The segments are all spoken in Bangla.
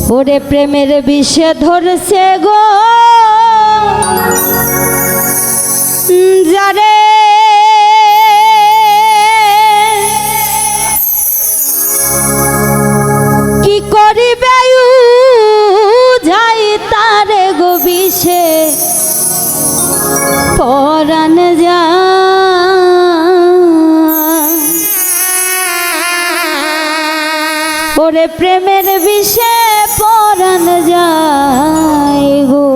ওরে প্রেমের বিষে ধরছে গো যারে কি করিবে যাই তারে গো বিষে পরাণ যা ওরে প্রেমের বিষে পরাণ যায় গো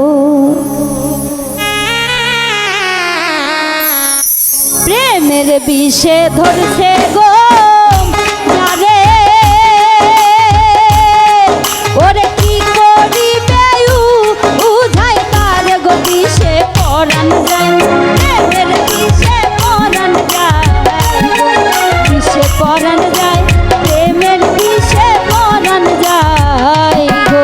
প্রেমের বিষে ধরছে গো যারে ওরে কি করিবে উধাই তার গো বিষে পরাণ যায় প্রেমের বিষে পরাণ যায় বিষে পরাণ যায় প্রেমের বিষে পরাণ যায় গো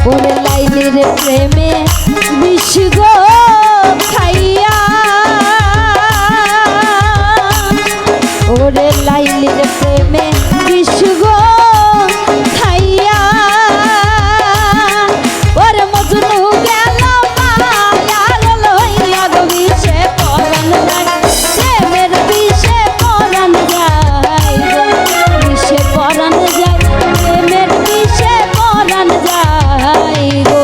ওরে লাইলির প্রেমে বিষ গো খাইয়া ওরে লাইলির প্রেমে বিষ গো খাইয়া ওরে মজনু গেল মায়ার লইয়া গো বিষে পরাণ যায় প্রেমের বিষে পরাণ যায় বিষে পরাণ যায় প্রেমের বিষে পরাণ যায় গো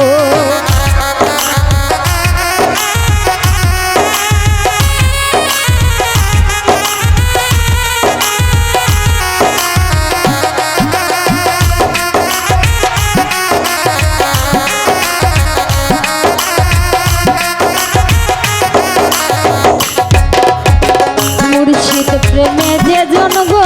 মুর্শিদ প্রেমে যে জন গো